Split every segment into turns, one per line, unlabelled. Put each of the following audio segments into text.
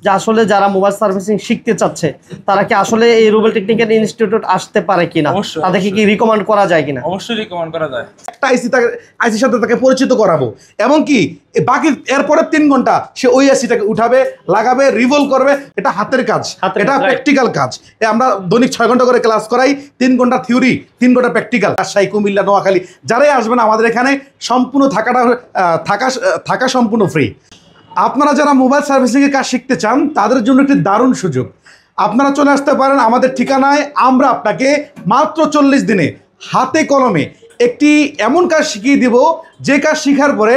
যে আসলে যারা মোবাইল সার্ভিসিং শিখতে চাচ্ছে তারা কি আসলে এই রুবেল টেকনিক্যাল ইনস্টিটিউট আসতে পারে কিনা, তাদেরকে কি রিকমেন্ড করা যায় কিনা?
অবশ্যই রিকমেন্ড করা যায়।
একটা আইসির সাথে তাকে পরিচিত করাবো, এবং কি বাকি এরপরে 3 ঘন্টা সে ওই আইসিটাকে উঠাবে, লাগাবে, রিভলভ করবে। এটা হাতের কাজ, এটা প্র্যাকটিক্যাল কাজ। আমরা দৈনিক 6 ঘন্টা করে ক্লাস করাই, 3 ঘন্টা থিওরি, 3 ঘন্টা প্র্যাকটিক্যাল। রাজশাহী, কুমিল্লা, নোয়াখালী যারাই আসবেন আমাদের এখানে সম্পূর্ণ থাকা সম্পূর্ণ ফ্রি। আপনারা যারা মোবাইল সার্ভিসিংয়ের কাজ শিখতে চান তাদের জন্য একটি দারুণ সুযোগ। আপনারা চলে আসতে পারেন আমাদের ঠিকানায়। আমরা আপনাকে মাত্র 40 দিনে হাতে কলমে একটি এমন কাজ শিখিয়ে দিব, যে কাজ শিখার পরে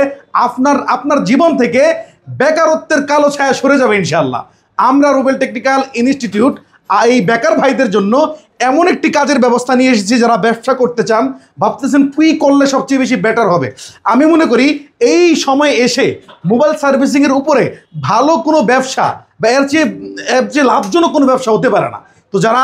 আপনার জীবন থেকে বেকারত্বের কালো ছায়া সরে যাবে ইনশাআল্লাহ। আমরা রুবেল টেকনিক্যাল ইনস্টিটিউট এই বেকার ভাইদের জন্য এমন একটি কাজের ব্যবস্থা নিয়ে এসেছি, যারা ব্যবসা করতে চান, ভাবতেছেন কি করলে সবচেয়ে বেশি বেটার হবে। আমি মনে করি এই সময় এসে মোবাইল সার্ভিসিংয়ের উপরে ভালো কোনো ব্যবসা বা এর চেয়ে লাভজনক কোনো ব্যবসা হতে পারে না। তো যারা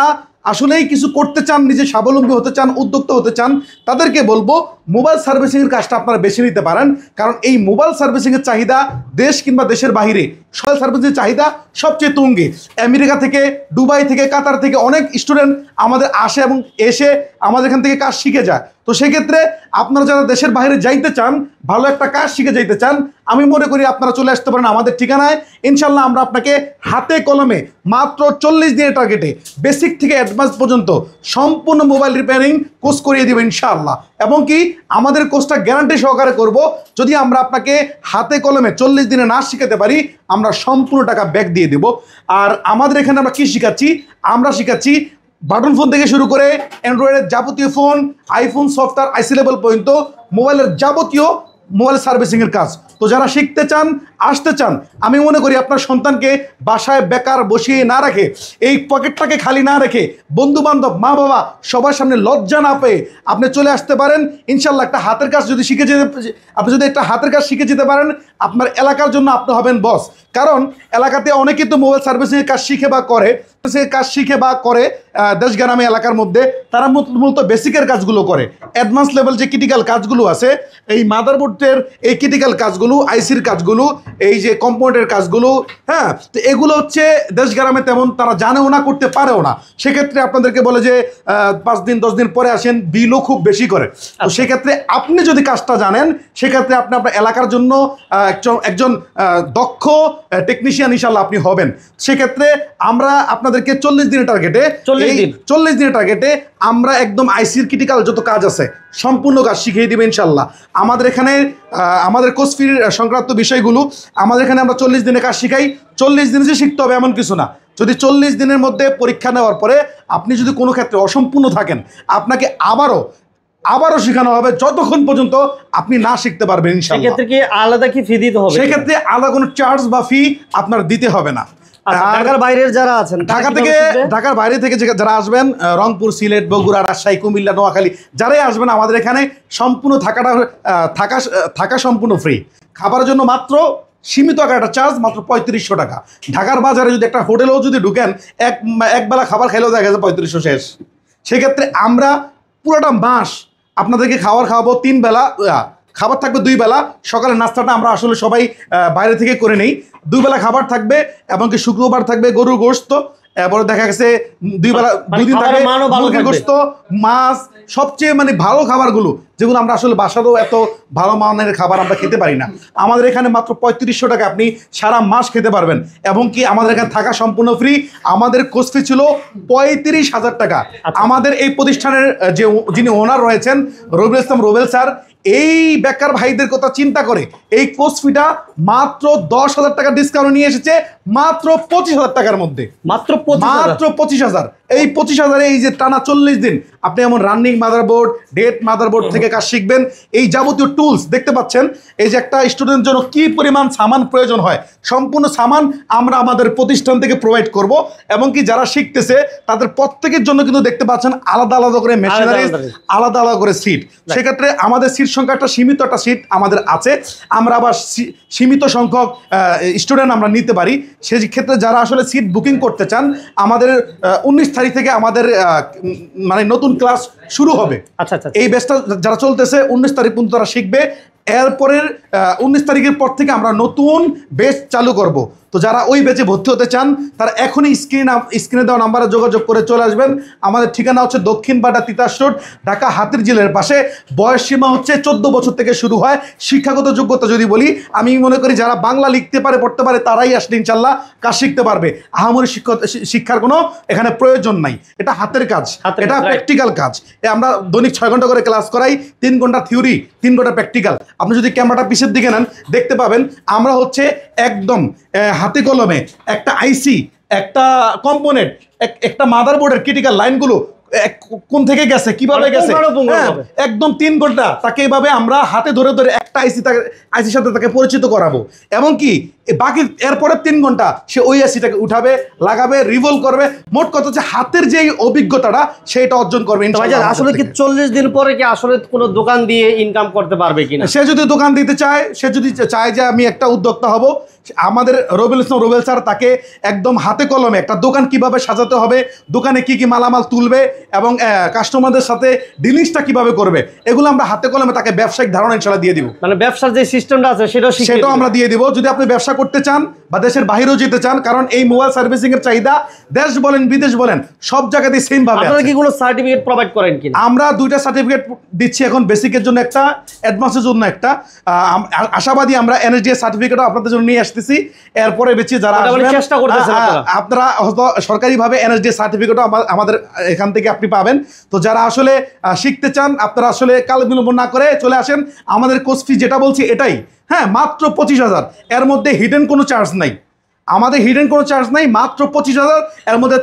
আসলেই কিছু করতে চান, নিজে স্বাবলম্বী হতে চান, উদ্যোক্তা হতে চান, তাদেরকে বলবো মোবাইল সার্ভিসিংয়ের কাজটা আপনারা বেছে নিতে পারেন। কারণ এই মোবাইল সার্ভিসিংয়ের চাহিদা দেশ কিংবা দেশের বাইরে মোবাইল সার্ভিসিংয়ের চাহিদা সবচেয়ে তুঙ্গে। আমেরিকা থেকে, দুবাই থেকে, কাতার থেকে অনেক স্টুডেন্ট আমাদের আসে এবং এসে আমাদের এখান থেকে কাজ শিখে যায়। তো সেক্ষেত্রে আপনারা যারা দেশের বাইরে যাইতে চান, ভালো একটা কাজ শিখে যাইতে চান, আমি মনে করি আপনারা চলে আসতে পারেন আমাদের ঠিকানায়। ইনশাল্লাহ আমরা আপনাকে হাতে কলমে মাত্র 40 দিনের টার্গেটে বেসিক থেকে অ্যাডভান্স পর্যন্ত সম্পূর্ণ মোবাইল রিপেয়ারিং কোর্স করিয়ে দেবো ইনশাআল্লাহ। এবং কি আমাদের কোর্সটা গ্যারান্টি সহকারে করব, যদি আমরা আপনাকে হাতে কলমে 40 দিনে না শিখাতে পারি আমরা সম্পূর্ণ টাকা ব্যাক দিয়ে দেব। আর আমাদের এখানে আমরা কি শিখাচ্ছি? আমরা শিখাচ্ছি বাটন ফোন থেকে শুরু করে অ্যান্ড্রয়েডের যাবতীয় ফোন, আইফোন সফটওয়্যার, আইসি লেভেল পর্যন্ত মোবাইলের যাবতীয় মোবাইল সার্ভিসিংয়ের কাজ। তো যারা শিখতে চান, আসতে চান, আমি মনে করি আপনার সন্তানকে বাসায় বেকার বসিয়ে না রেখে, এই পকেটটাকে খালি না রেখে, বন্ধু বান্ধব, মা বাবা সবার সামনে লজ্জা না পেয়ে আপনি চলে আসতে পারেন। ইনশাল্লাহ একটা হাতের কাজ যদি আপনি যদি একটা হাতের কাজ শিখে যেতে পারেন, আপনার এলাকার জন্য আপনি হবেন বস। কারণ এলাকাতে অনেকেই তো মোবাইল সার্ভিসিংয়ের কাজ শিখে বা করে দেশ গ্রামে এলাকার মধ্যে, তারা মূলত বেসিকের কাজগুলো করে। অ্যাডভান্স লেভেল যে ক্রিটিক্যাল কাজগুলো আছে, এই মাদারবোর্ডের এই ক্রিটিক্যাল কাজগুলো, আইসির কাজগুলো, এই যে কম্পোনেন্টের কাজগুলো, হ্যাঁ, তো এগুলো হচ্ছে দেশ গ্রামে তেমন তারা জানেও না, করতে পারেও না। সেক্ষেত্রে আপনাদেরকে বলে যে 5 দিন 10 দিন পরে আসেন, বিলও খুব বেশি করে। তো সেক্ষেত্রে আপনি যদি কাজটা জানেন, সেক্ষেত্রে আপনি আপনার এলাকার জন্য একজন দক্ষ টেকনিশিয়ান ইনশাল্লাহ আপনি হবেন। সেক্ষেত্রে আমরা আপনাদেরকে 40 দিনের টার্গেটে আমরা একদম আইসির ক্রিটিক্যাল যত কাজ আছে সম্পূর্ণ কাজ শিখিয়ে দেবে ইনশাল্লাহ। আমাদের এখানে আমাদের কোর্স ফির সংক্রান্ত বিষয়গুলো আমাদের এখানে আমরা 40 দিনে কাজ শিখাই। 40 দিনে যে শিখতে হবে এমন কিছু না। যদি 40 দিনের মধ্যে পরীক্ষা নেওয়ার পরে আপনি যদি কোনো ক্ষেত্রে অসম্পূর্ণ থাকেন, আপনাকে আবারও শেখানো হবে যতক্ষণ পর্যন্ত আপনি না শিখতে পারবেন ইনশাআল্লাহ।
সেক্ষেত্রে কি আলাদা কি ফি দিতে হবে?
সেক্ষেত্রে আলাদা কোনো চার্জ বা ফি আপনার দিতে হবে না।
ঢাকার বাইরের যারা আছেন,
ঢাকার বাইরে থেকে যারা আসবেন, রংপুর, সিলেট, বগুড়া, রাজশাহী, কুমিল্লা, নোয়াখালী যারাই আসবেন আমাদের এখানে সম্পূর্ণ থাকা সম্পূর্ণ ফ্রি। খাবারের জন্য মাত্র সীমিত আকার একটা চার্জ, মাত্র 3500 টাকা। ঢাকার বাজারে যদি একটা হোটেলেও যদি ঢুকেন, এক বেলা খাবার খাইলেও দেখা যাচ্ছে 3500 শেষ। সেক্ষেত্রে আমরা পুরোটা মাস আপনাদেরকে খাওয়াবো 3 বেলা, খাবার থাকবে 2 বেলা। সকালের নাস্তাটা আমরা আসলে সবাই বাইরে থেকে করে নেই। 2 বেলা খাবার থাকবে, এবং কি শুক্রবার থাকবে গরুর গোশত, এরপরে দেখা গেছে 2 বেলা 2 দিন থাকবে মুরগির গোশত, মাছ, সবচেয়ে ভালো খাবারগুলো যেগুলো আমরা আসলে বাসাতেও এত ভালো মানের খাবার আমরা খেতে পারি না। আমাদের এখানে মাত্র 3500 টাকা আপনি সারা মাস খেতে পারবেন। এবং কি আমাদের এখানে থাকা সম্পূর্ণ ফ্রি। আমাদের কোর্স ফি ছিল 35,000 টাকা। আমাদের এই প্রতিষ্ঠানের যিনি ওনার রয়েছেন, রবিউল ইসলাম রুবেল স্যার, এই বেকার ভাইদের কথা চিন্তা করে এই কোর্স ফিটা মাত্র 10,000 টাকা ডিসকাউন্ট নিয়ে এসেছে, মাত্র 25,000 টাকার মধ্যে। মাত্র 25,000। এই 25,000 এই যে টানা 40 দিন আপনি এমন রানিং মাদারবোর্ড, ডেট মাদারবোর্ড থেকে কাজ শিখবেন। এই যাবতীয় টুলস দেখতে পাচ্ছেন, এই যে একটা স্টুডেন্টের জন্য কি পরিমাণ সামান প্রয়োজন হয়, সম্পূর্ণ সামান আমরা আমাদের প্রতিষ্ঠান থেকে প্রোভাইড করব। এবং কি যারা শিখতেছে তাদের প্রত্যেকের জন্য কিন্তু দেখতে পাচ্ছেন আলাদা আলাদা করে মেশিনারিজ, আলাদা আলাদা করে সিট। সেক্ষেত্রে আমাদের সিট সংখ্যা সীমিত একটা সিট আমাদের আছে। আমরা আবার সীমিত সংখ্যক স্টুডেন্ট আমরা নিতে পারি। সেই ক্ষেত্রে যারা আসলে সিট বুকিং করতে চান, আমাদের 19 তারিখ থেকে আমাদের নতুন ক্লাস শুরু হবে। আচ্ছা, এই ব্যাচটা যারা চলতেছে 19 তারিখ পর্যন্ত তারা শিখবে। এরপরের 19 তারিখের পর থেকে আমরা নতুন ব্যাচ চালু করব। তো যারা ওই ব্যাচে ভর্তি হতে চান তারা এখনই স্ক্রিনে দেওয়া নাম্বারে যোগাযোগ করে চলে আসবেন। আমাদের ঠিকানা হচ্ছে দক্ষিণ বাড্ডা তিতাস রোড, ঢাকা হাতির ঝিলের পাশে। বয়স সীমা হচ্ছে 14 বছর থেকে শুরু হয়। শিক্ষাগত যোগ্যতা যদি বলি, আমি মনে করি যারা বাংলা লিখতে পারে পড়তে পারে তারাই আসলে ইনশাল্লাহ কাজ শিখতে পারবে। আহামরি শিক্ষার কোনো এখানে প্রয়োজন নাই। এটা হাতের কাজ, এটা প্র্যাকটিক্যাল কাজ। আমরা দৈনিক 6 ঘন্টা করে ক্লাস করাই, 3 ঘন্টা থিওরি, 3 ঘন্টা প্র্যাকটিক্যাল। আপনি যদি ক্যামেরাটা পিছের দিকে নেন দেখতে পাবেন আমরা হচ্ছে একদম হাতে কলমে একটা আইসি, একটা কম্পোনেন্ট, একটা মাদারবোর্ডের ক্রিটিক্যাল লাইনগুলো কোন থেকে গেছে, কিভাবে গেছে, একদম 3 ঘন্টা তাকে এইভাবে আমরা হাতে ধরে ধরে একটা আইসির সাথে তাকে পরিচিত করাবো। এবং কি বাকি এরপরে 3 ঘন্টা সে ওই আইসিটাকে উঠাবে, লাগাবে, রিভলভ করবে। মোট কথা হচ্ছে হাতের যে অভিজ্ঞতাটা সেটা অর্জন করবে।
আসলে কি 40 দিন পরে কি আসলে কোনো দোকান দিয়ে ইনকাম করতে পারবে কিনা?
সে যদি দোকান দিতে চায়, সে যদি চায় যে আমি একটা উদ্যোক্তা হব, আমাদের রবিউল ইসলাম রুবেল স্যার তাকে একদম হাতে কলমে একটা দোকান কিভাবে সাজাতে হবে, দোকানে কি কি মালামাল তুলবে এবং কাস্টমারদের সাথে ডিলিংসটা কিভাবে করবে, এগুলো আমরা হাতে কলমে তাকে ব্যবসায়িক ধারণা ইনশাআল্লাহ দিয়ে দিব।
মানে ব্যবসার যে সিস্টেমটা আছে সেটাও
আমরা দিয়ে দিব। যদি আপনি ব্যবসা করতে চান বা দেশের বাইরেও যেতে চান, কারণ এই মোবাইল সার্ভিসিং এর চাহিদা দেশ বলেন বিদেশ বলেন সব জায়গাতেই সেম ভাবে।
আপনারা কি কোনো সার্টিফিকেট প্রোভাইড করেন কিনা?
আমরা 2টা সার্টিফিকেট দিচ্ছি এখন, বেসিকের জন্য একটা, অ্যাডভান্সের জন্য একটা। আশাবাদী আমরা এনএসডিএস সার্টিফিকেটও আপনাদের জন্য নিয়ে আসতেছি। এরপরে বেশি যারা
চেষ্টা করতেছেন
আপনারা সরকারিভাবে এনএসডিএস সার্টিফিকেটও আমাদের এখান থেকে আপনি পাবেন। তো যারা আসলে শিখতে চান আপনারা আসলে কাল বিলম্ব না করে চলে আসেন। আমাদের কোর্স ফি যেটা বলছি এটাই, হ্যাঁ, মাত্র 25,000। এর মধ্যে হিডেন কোনো চার্জ নাই, আমাদের হিডেন কোনো চার্জ নাই, মাত্র 25,000। এর মধ্যে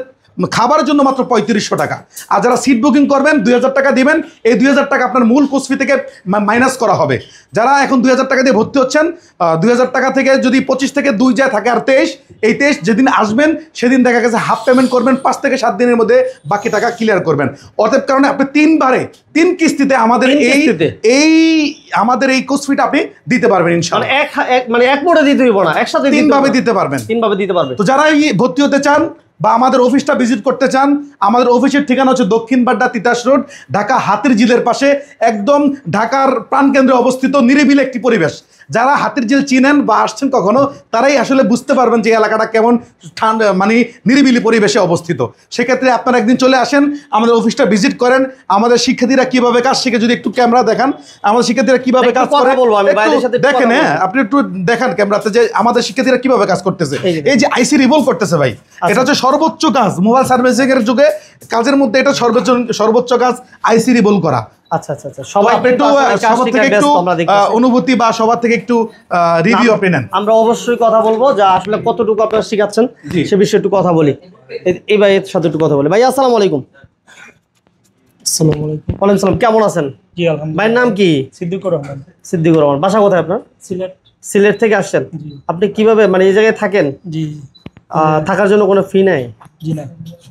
খাবারের জন্য মাত্র 3500 টাকা। আর যারা সিট বুকিং করবেন 2000 টাকা দিবেন, এই 2000 টাকা আপনার মূল কোর্স ফি থেকে মাইনাস করা হবে। যারা এখন 2000 টাকা দিয়ে ভর্তি হচ্ছেন, 2000 টাকা থেকে যদি 25 থেকে 2 যায় থাকে আর 23, এই 23 যেদিন আসবেন সেদিন দেখা গেছে হাফ পেমেন্ট করবেন, 5 থেকে 7 দিনের মধ্যে বাকি টাকা ক্লিয়ার করবেন। অতএব কারণে আপনি 3 কিস্তিতে আমাদের এই কোর্স ফিটা আপনি দিতে পারবেন ইনশাআল্লাহ।
মানে এক মোড়ে দিতে হইব না, একসাথে
3 ভাবে দিতে পারবেন,
3 ভাবে দিতে পারবেন।
তো যারা ভর্তি হতে চান বা আমাদের অফিসটা ভিজিট করতে চান, আমাদের অফিসের ঠিকানা হচ্ছে দক্ষিণ বাড্ডা তিতাস রোড, ঢাকা হাতির ঝিলের পাশে, একদম ঢাকার প্রাণকেন্দ্রে অবস্থিত নিরিবিলি একটি পরিবেশ। যারা হাতির ঝিল চিনেন বা আসছেন কখনো তারাই আসলে বুঝতে পারবেন যে এলাকাটা কেমন ঠান্ডা, মানে নিরিবিলি পরিবেশে অবস্থিত। সেক্ষেত্রে আপনারা একদিন চলে আসেন, আমাদের অফিসটা ভিজিট করেন। আমাদের শিক্ষার্থীরা কিভাবে কাজ শিখে, যদি একটু ক্যামেরা দেখান আমাদের শিক্ষার্থীরা কিভাবে কাজ করে দেখেন। হ্যাঁ, আপনি একটু দেখান ক্যামেরাতে যে আমাদের শিক্ষার্থীরা কিভাবে কাজ করতেছে। এই যে আইসি রিভলভ করতেছে ভাই, এটা হচ্ছে সর্বোচ্চ কাজ মোবাইল সার্ভিসিং এর যুগে। কাজের মধ্যে এটা সর্বোচ্চ কাজ আইসি রিভলভ করা।
আচ্ছা আচ্ছা আচ্ছা, সবাই একটু
সবার থেকে একটু অনুভূতি বা সবার থেকে একটু রিভিউ আপনি নেন।
আমরা অবশ্যই কথা বলবো যে আসলে কতটুকু আপনারা শিখাচ্ছেন সে বিষয়ে একটু কথা বলি। এই ভাইয়ের সাথে একটু কথা বলি। ভাই আসসালামু আলাইকুম।
আসসালামু আলাইকুম।
ওয়ালাইকুম সালাম, কেমন আছেন?
জি আলহামদুলিল্লাহ।
ভাইয়ের নাম কি?
সিদ্দিকুর রহমান।
সিদ্দিকুর রহমান। বাসা কোথায় আপনার?
সিলেট।
সিলেট থেকে আসছেন?
জি।
আপনি কিভাবে মানে এই জায়গায় থাকেন?
জি।
থাকার জন্য কোনো ফি নাই?
জি না,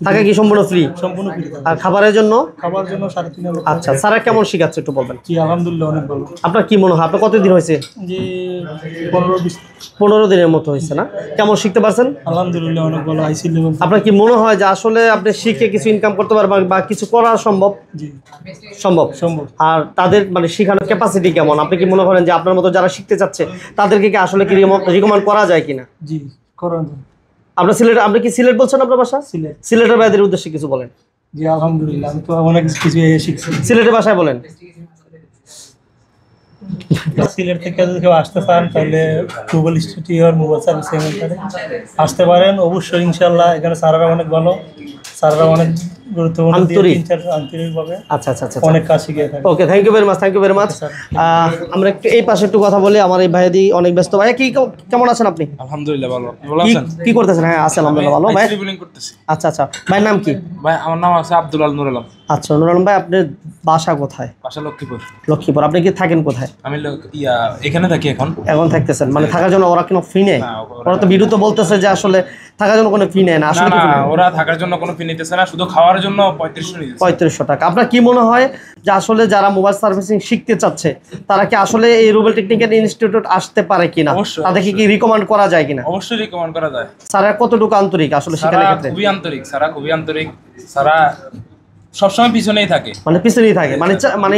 থাকা কি সম্পূর্ণ ফ্রি?
সম্পূর্ণ ফ্রি।
আর খাবারের জন্য?
খাবার জন্য 3.5
আচ্ছা, স্যারা কেমন শিখাচ্ছে একটু বলবেন?
জি আলহামদুলিল্লাহ অনেক ভালো।
আপনার কি মনে হয়, আপনার কতদিন হয়েছে?
জি 15-20।
15 দিনের মতো হয়েছে না? কেমন শিখতে পারছেন?
আলহামদুলিল্লাহ অনেক ভালো, আইসি লেভেল।
আপনার কি মনে হয় যে আসলে আপনি শিখে কিছু ইনকাম করতে পারবেন বা কিছু করা সম্ভব?
জি
সম্ভব। আর তাদের মানে শেখানোর ক্যাপাসিটি কেমন? আপনি কি মনে করেন যে আপনার মতো যারা শিখতে চাচ্ছে তাদেরকে কি আসলে কি রিকমেন্ড করা যায় কিনা?
জি করেন।
আপনার সিলেট, আপনি কি সিলেট বলছেন আপনার বাসা?
সিলেট।
সিলেটের ভাইদের উদ্দেশ্যে কিছু বলেন।
জি আলহামদুলিল্লাহ আমি তো অনেক কিছু শিখছি।
সিলেটের ভাষায় বলেন।
সিলেট থেকে যদি কেউ আসতে চান তাহলে রুবেল স্টুডিওর মোবাইল সার্ভিসিং সেন্টারে আসতে পারেন অবশ্যই ইনশাআল্লাহ। এখানে স্যাররা অনেক ভালো, স্যাররা অনেক গুরুত্বপূর্ণ, আন্তরিকভাবে
আচ্ছা আচ্ছা আচ্ছা
অনেক কাজ শিখিয়ে থাকে।
Okay, thank you very much, thank you very much. আমরা একটু এই পাশে একটু কথা বলি। আমার এই ভাইদি অনেক ব্যস্ত। ভাই কি কেমন আছেন আপনি?
আলহামদুলিল্লাহ ভালো। ভালো আছেন?
কি করতেছেন? হ্যাঁ আছি আলহামদুলিল্লাহ ভালো। ভাই
রিভিলিং করতেছি।
আচ্ছা আচ্ছা, ভাইয়ের নাম কি?
ভাই আমার নাম আছে আব্দুল আল নুর আলম।
আচ্ছা নুর আলম ভাই, আপনার বাসা কোথায়?
বাসা লক্ষ্মীপুর।
লক্ষ্মীপুর। আপনি কি থাকেন কোথায়?
আমি এখানে থাকি এখন।
এখন থাকতেছেন মানে থাকার জন্য ওরা কোনো ফি নেয়? ওরা তো ভিডিও তো বলতেছে যে আসলে থাকার জন্য কোনো ফি নেয় না। আসলে
না, ওরা থাকার জন্য কোনো ফি নিতেছে না, শুধু খাওয়ার জন্য
3500 টাকা। আপনার কি মনে হয় যে আসলে যারা মোবাইল সার্ভিসিং শিখতে চাচ্ছে তারা কি আসলে এই রুবেল টেকনিক্যাল ইনস্টিটিউট আসতে পারে কিনা? তাদেরকে কি রিকমেন্ড করা যায় কিনা?
অবশ্যই রিকমেন্ড করা যায়।
স্যারা কতটুকু আন্তরিক আসলে শেখানোর ক্ষেত্রে?
খুবই আন্তরিক, খুবই আন্তরিক। সবসময় পিছনেই থাকে,
মানে পিছনেই থাকে, মানে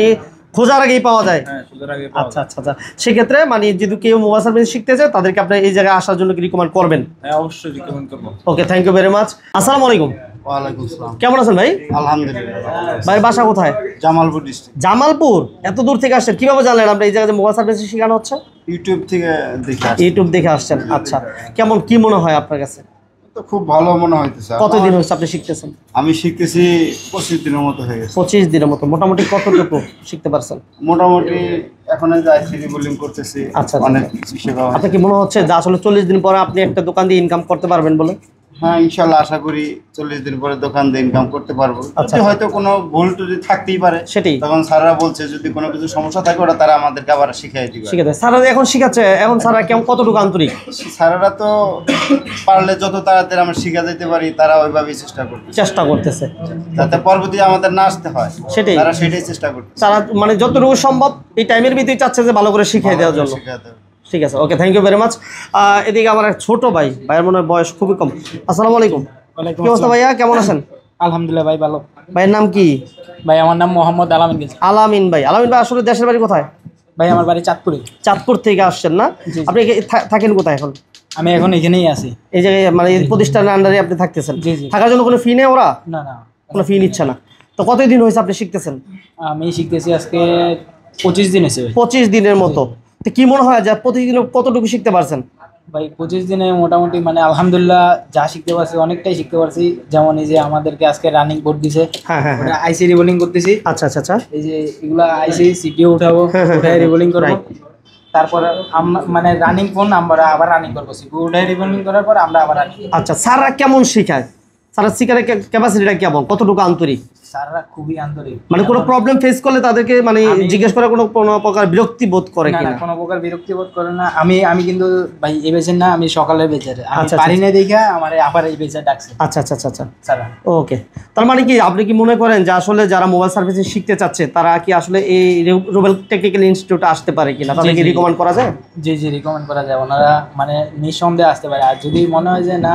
খোঁজার আগেই পাওয়া যায়।
হ্যাঁ, সুদের আগে পাওয়া
আচ্ছা আচ্ছা আচ্ছা, সেক্ষেত্রে মানে যদি কেউ মোবাইল সার্ভিস শিখতে চায় তাদেরকে আপনি এই জায়গায় আসার জন্য কি রিকমেন্ড করবেন?
যায়। হ্যাঁ, অবশ্যই রিকমেন্ড করবো।
ওকে, থ্যাংক ইউ ভেরি মাচ। আসসালামু আলাইকুম।
ওয়ালাইকুম আসসালাম।
কেমন আছেন ভাই?
আলহামদুলিল্লাহ।
ভাই বাসা কোথায়?
জামালপুর ডিস্ট্রিক্ট।
জামালপুর। এত দূর থেকে আসছেন, কিভাবে জানলেন আমরা এই জায়গায় মোবাইল সার্ভিস শেখানো হচ্ছে?
ইউটিউব থেকে দেখে আসছি।
ইউটিউব দেখে আসছেন। আচ্ছা, কেমন কি মনে হয় আপনার কাছে?
তো খুব ভালো মনে হইতেছে।
কতদিন হচ্ছে আপনি শিখতেছেন?
আমি শিখতেছি 25 দিনের মতো হয়ে গেছে।
25 দিনের মতো। মোটামুটি কতটুকু শিখতে পারছেন?
মোটামুটি এখন এই যে আইসিডি বোলিং করতেছি,
আচ্ছা,
অনেক কিছু শেখা হয়।
আপনার কি মনে হচ্ছে যে আসলে 40 দিন পরে আপনি একটা দোকান দিয়ে ইনকাম করতে পারবেন বলে?
হ্যাঁ, ইনশাল্লাহ আশা করি 40 দিন পরে দোকান দিয়ে ইনকাম করতে পারবো।
আচ্ছা,
যদি হয়তো কোনো ভুল টুটি থাকতেই পারে,
সেটাই।
তখন স্যাররা বলছে যদি কোনো কিছু সমস্যা থাকে ওটা তারা আমাদেরকে আবার শিখিয়ে দিবে।
শিখাতে স্যারা এখন শিখাচ্ছে, এখন স্যারা কেমন কতটুকু আন্তরিক?
স্যারেরা তো পারলে যত তাড়াতাড়ি আমরা শিখা যেতে পারি তারা ওইভাবেই চেষ্টা করতেছে, যাতে পরবর্তী আমাদের না আসতে হয়।
সেটাই
তারা সেটাই চেষ্টা করতেছে।
তারা মানে যতটুকু সম্ভব এই টাইমের ভিতরে চাচ্ছে যে ভালো করে শিখিয়ে দেওয়ার জন্য। ঠিক আছে, ওকে, থ্যাংক ইউ ভেরি মাচ। এদিকে আমার এক ছোট ভাই, ভাইয়ের মনে হয় বয়স খুবই কম। আসসালামু আলাইকুম। কি অবস্থা ভাইয়া, কেমন আছেন?
আলহামদুলিল্লাহ ভাই, ভালো।
ভাইয়ের নাম কি?
ভাই আমার নাম মোহাম্মদ আলামিন।
আলামিন ভাই। আলামিন ভাই আসলে দেশের বাড়ি কোথায়?
ভাই আমার বাড়ি চাঁদপুরে।
চাঁদপুর থেকে আসছেন না? আপনি থাকেন কোথায় এখন?
আমি এখন এখানেই আছি।
এই জায়গায় মানে এই প্রতিষ্ঠানের আন্ডারে আপনি থাকতেছেন?
জি জি।
থাকার জন্য কোনো ফি নেই ওরা?
না না,
কোনো ফি নিচ্ছে না। তো কতদিন হয়েছে আপনি শিখতেছেন?
আমি শিখতেছি আজকে 25 দিন হয়েছে।
25 দিনের মতো। তো কি মনে হয় যে প্রতিদিন কতটুকু শিখতে পারছেন?
ভাই 25 দিনে মোটামুটি মানে আলহামদুলিল্লাহ যা শিখতে পারছি অনেকটাই শিখতে পারছি। যেমন এই যে আমাদেরকে আজকে রানিং বোর্ড দিছে,
হ্যাঁ হ্যাঁ হ্যাঁ।
আইসি রিবোলিং করতেছি।
আচ্ছা আচ্ছা আচ্ছা।
এই যে এগুলা আইসি সিপিইউ উঠাবো, উঠায় রিবোলিং করবো। তারপর মানে রানিং ফোন আমরা আবার রানিং করবো, সিপিইউ উঠায় রিবোলিং করার পর আমরা আবার রানিং।
আচ্ছা, স্যাররা কেমন শেখায়? স্যাররা শিখার ক্যাপাসিটিটা কেমন, কতটুকু আন্তরিক?
স্যাররা খুবই আন্তরিক।
মানে কোনো প্রবলেম ফেস করলে তাদেরকে মানে জিজ্ঞেস করে কোনো প্রকার বিরক্তি বোধ করে
না
কিনা?
না, কোনো প্রকার বিরক্তি বোধ করে না। আমি কিন্তু ভাই এই বেচেন না, আমি সকালের বেচারে। আমি
আচ্ছা,
পারি না দেখা আমার আবার এই বেচার ডাকছে।
আচ্ছা আচ্ছা আচ্ছা আচ্ছা।
স্যার
ওকে, তার মানে কি আপনি কি মনে করেন যে আসলে যারা মোবাইল সার্ভিসিং শিখতে চাচ্ছে তারা কি আসলে এই রুবেল টেকনিক্যাল ইনস্টিটিউটে আসতে পারে কিনা? তাদেরকে রিকমেন্ড করা যায়?
জি জি, রিকমেন্ড করা যায়। ওনারা মানে নিঃসন্দেহে আসতে পারে, আর যদি মনে হয় যে না,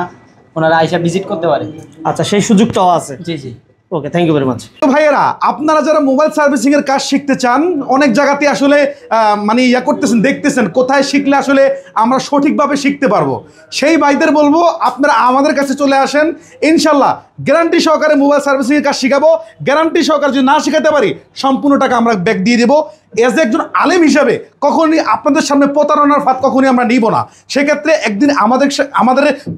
ওনারা আইসা ভিজিট করতে পারে।
আচ্ছা, সেই সুযোগটাও আছে।
জি জি।
ওকে, থ্যাংক ইউ ভেরি মাচ।
তো ভাইয়েরা, আপনারা যারা মোবাইল সার্ভিসিং এর কাজ শিখতে চান, অনেক জায়গাতে আসলে মানে ইয়া করতেছেন, দেখতেছেন কোথায় শিখলে আসলে আমরা সঠিকভাবে শিখতে পারবো, সেই ভাইদের বলবো আপনারা আমাদের কাছে চলে আসেন। ইনশাল্লাহ গ্যারান্টি সহকারে মোবাইল সার্ভিসিং এর কাজ শিখাবো। গ্যারান্টি সহকারে যদি না শিখাতে পারি সম্পূর্ণ টাকা আমরা ব্যাক দিয়ে দেবো। এজ একজন আলেম হিসাবে কখনই আপনাদের সামনে প্রতারণার ফাঁদ কখনই আমরা নিব না। সেক্ষেত্রে একদিন আমাদের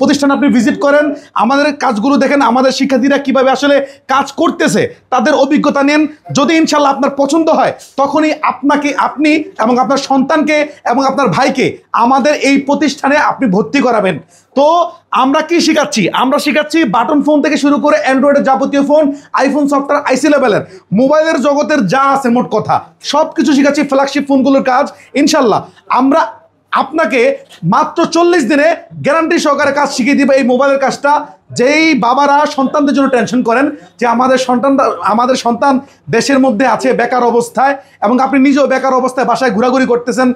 প্রতিষ্ঠানে আপনি ভিজিট করেন, আমাদের কাজগুলো দেখেন, আমাদের শিক্ষার্থীরা কীভাবে আসলে কাজ করতেছে তাদের অভিজ্ঞতা নেন। যদি ইনশাল্লাহ আপনার পছন্দ হয় তখনই আপনি এবং আপনার সন্তানকে এবং আপনার ভাইকে আমাদের এই প্রতিষ্ঠানে আপনি ভর্তি করাবেন। তো আমরা কি শিখাচ্ছি? আমরা শিখাচ্ছি বাটন ফোন থেকে শুরু করে অ্যান্ড্রয়েডের যাবতীয় ফোন, আইফোন সফটওয়্যার, আইসি লেভেলের মোবাইলের জগতের যা আছে মোট কথা সব কিছু শিখাচ্ছি। ফ্ল্যাগশিপ ফোনগুলোর কাজ ইনশাল্লাহ আমরা আপনাকে মাত্র 40 দিনে গ্যারান্টি সহকারে কাজ শিখিয়ে দিবে। এই মোবাইলের কাজটা যেই বাবারা সন্তানদের জন্য টেনশন করেন যে আমাদের সন্তান দেশের মধ্যে আছে বেকার অবস্থায়, এবং আপনি নিজেও বেকার অবস্থায় বাসায় ঘোরাঘুরি করতেছেন,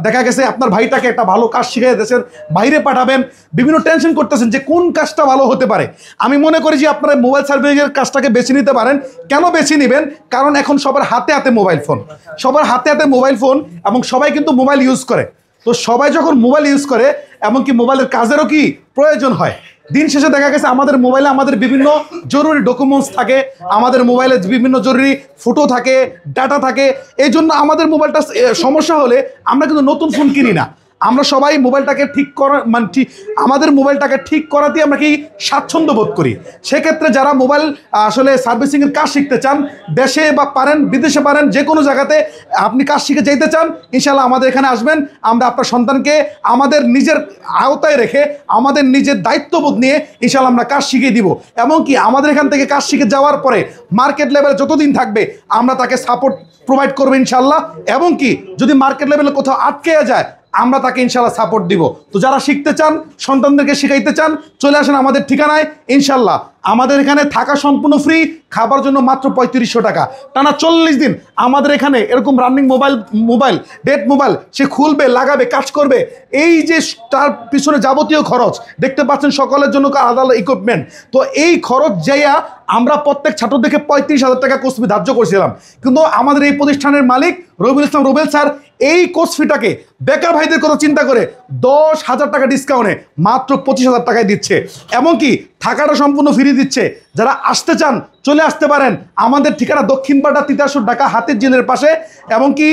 দেখা গেছে আপনার ভাইটাকে একটা ভালো কাজ শিখিয়ে দেশের বাইরে পাঠাবেন, বিভিন্ন টেনশন করতেছেন যে কোন কাজটা ভালো হতে পারে। আমি মনে করি যে আপনারা মোবাইল সার্ভিসিংয়ের কাজটাকে বেছে নিতে পারেন। কেন বেছে নেবেন? কারণ এখন সবার হাতে হাতে মোবাইল ফোন, এবং সবাই কিন্তু মোবাইল ইউজ করে। তো সবাই যখন মোবাইল ইউজ করে, এমনকি মোবাইলের কাজেরও কি প্রয়োজন হয়, দিন শেষে দেখা গেছে আমাদের মোবাইলে আমাদের বিভিন্ন জরুরি ডকুমেন্টস থাকে, আমাদের মোবাইলে বিভিন্ন জরুরি ফটো থাকে, ডাটা থাকে। এই জন্য আমাদের মোবাইলটা সমস্যা হলে আমরা কিন্তু নতুন ফোন কিনি না। আমরা সবাই মোবাইলটাকে আমাদের মোবাইলটাকে ঠিক করাতে আমরা কি স্বাচ্ছন্দ্য বোধ করি। সেক্ষেত্রে যারা মোবাইল আসলে সার্ভিসিংয়ের কাজ শিখতে চান, দেশে বা পারেন বিদেশে পারেন, যে কোনো জায়গাতে আপনি কাজ শিখে যেতে চান, ইনশাল্লাহ আমাদের এখানে আসবেন। আমরা আপনার সন্তানকে আমাদের নিজের আওতায় রেখে, আমাদের নিজের দায়িত্ববোধ নিয়ে ইনশাল্লাহ আমরা কাজ শিখিয়ে দিব। এমনকি আমাদের এখান থেকে কাজ শিখে যাওয়ার পরে মার্কেট লেভেলে যতদিন থাকবে আমরা তাকে সাপোর্ট প্রোভাইড করবো ইনশাল্লাহ। এবং কি যদি মার্কেট লেভেলে কোথাও আটকে যায় আমরা তাকে ইনশাল্লাহ সাপোর্ট দিব। তো যারা শিখতে চান, সন্তানদেরকে শিখাইতে চান, চলে আসেন আমাদের ঠিকানায়। ইনশাল্লাহ আমাদের এখানে থাকা সম্পূর্ণ ফ্রি, খাবার জন্য মাত্র 3500 টাকা, টানা 40 দিন আমাদের এখানে এরকম রানিং মোবাইল ডেট মোবাইল সে খুলবে, লাগাবে, কাজ করবে। এই যে তার পিছনে যাবতীয় খরচ দেখতে পাচ্ছেন, সকলের জন্য আলাদা আলাদা ইকুইপমেন্ট। তো এই খরচ যাইয়া আমরা প্রত্যেক ছাত্র থেকে 35,000 টাকা কোর্স ফি ধার্য করেছিলাম, কিন্তু আমাদের এই প্রতিষ্ঠানের মালিক রবিউল ইসলাম রুবেল স্যার এই কোর্স ফিটাকে বেকার ভাইদের কথা চিন্তা করে 10,000 টাকা ডিসকাউন্টে মাত্র 25,000 টাকায় দিচ্ছে। এমনকি থাকাটা সম্পূর্ণ ফ্রি দিচ্ছে। যারা আসতে চান চলে আসতে পারেন। আমাদের ঠিকানা দক্ষিণপাড়া তিতাসুর ঢাকা হাতির জেলের পাশে, এমনকি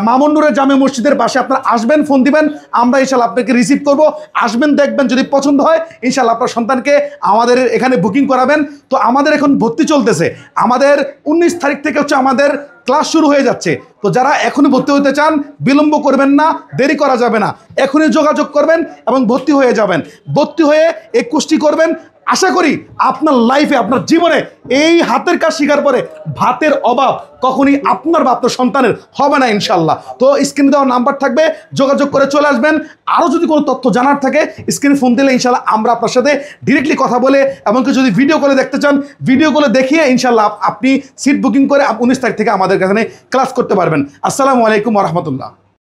মামুনুরের জামে মসজিদের পাশে। আপনারা আসবেন, ফোন দিবেন, আমরা ইনশাল্লাহ আপনাকে রিসিভ করব। আসবেন, দেখবেন, যদি পছন্দ হয় ইনশাল্লাহ আপনার সন্তানকে আমাদের এখানে বুকিং করাবেন। তো আমাদের এখন ভর্তি চলতেছে, আমাদের 19 তারিখ থেকে হচ্ছে আমাদের ক্লাস শুরু হয়ে যাচ্ছে। তো যারা এখনই ভর্তি হতে চান বিলম্ব করবেন না, দেরি করা যাবে না, এখনই যোগাযোগ করবেন এবং ভর্তি হয়ে যাবেন। ভর্তি হয়ে এই কোর্সটি করবেন। আশা করি আপনার লাইফে, আপনার জীবনে এই হাতের কাজ শেখার পরে ভাতের অভাব কখনই আপনার বা আপনার সন্তানের হবে না ইনশাল্লাহ। তো স্ক্রিনে দেওয়া নাম্বার থাকবে, যোগাযোগ করে চলে আসবেন। আরও যদি কোনো তথ্য জানার থাকে স্ক্রিনে ফোন দিলে ইনশাল্লাহ আমরা আপনার সাথে ডিরেক্টলি কথা বলে, এমনকি যদি ভিডিও কলে দেখতে চান ভিডিও কলে দেখিয়ে ইনশাল্লাহ আপনি সিট বুকিং করে 19 তারিখ থেকে আমাদের কাছে ক্লাস করতে পারবেন। আসসালামু আলাইকুম ওয়া রাহমাতুল্লাহ।